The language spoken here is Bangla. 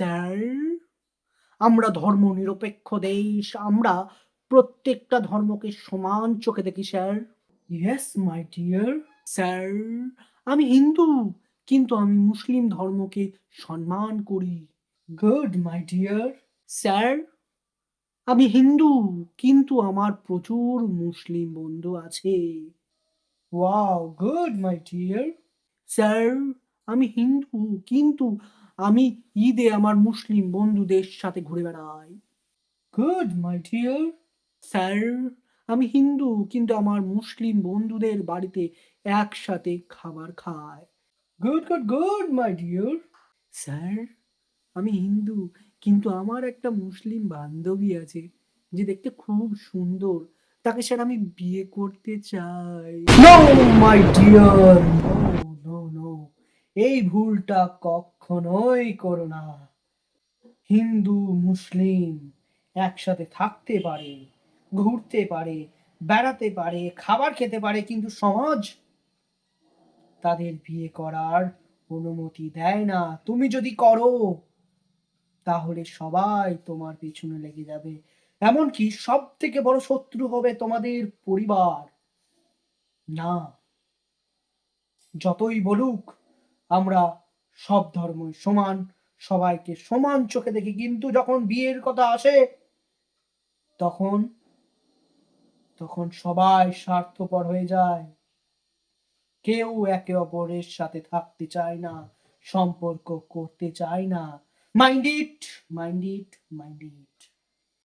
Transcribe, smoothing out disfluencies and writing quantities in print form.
স্যার, আমরা ধর্মনিরপেক্ষ দেশ। আমরা প্রত্যেকটা ধর্মকে সমান চোখে দেখি sir. Yes my dear. Sir, আমি হিন্দু, কিন্তু আমি মুসলিম ধর্মকে সম্মান করি। Good my dear. স্যার, আমি হিন্দু, কিন্তু আমার প্রচুর মুসলিম বন্ধু আছে। Wow, good my dear. Sir, আমি হিন্দু, কিন্তু আমি ঈদে আমার মুসলিম বন্ধুদের সাথে ঘুরে বেড়াই। Good my dear. স্যার, আমি হিন্দু, কিন্তু আমার মুসলিম বন্ধুদের বাড়িতে একসাথে খাবার খাই। Good good good my dear. Sir, আমি হিন্দু, কিন্তু আমার একটা মুসলিম বান্ধবী আছে যে দেখতে খুব সুন্দর। তাকে স্যার আমি বিয়ে করতে চাই। No my dear, no no no, এই ভুলটা কখনোই করো না। হিন্দু মুসলিম একসাথে থাকতে পারে, ঘুরতে পারে, বেড়াতে পারে, খাবার খেতে পারে, কিন্তু সমাজ তাদের বিয়ে করার অনুমতি দেয় না। তুমি যদি করো, তাহলে সবাই তোমার পেছনে লেগে যাবে। এমনকি সব থেকে বড় শত্রু হবে তোমাদের পরিবার। না, যতই বলুক আমরা সব ধর্মই সমান, সবাইকে সমান চোখে দেখি, কিন্তু যখন বিয়ের কথা আসে তখন তখন সবাই স্বার্থপর হয়ে যায়। কেউ একে অপরের সাথে থাকতে চায় না, সম্পর্ক করতে চায় না। Mind it, mind it, mind it.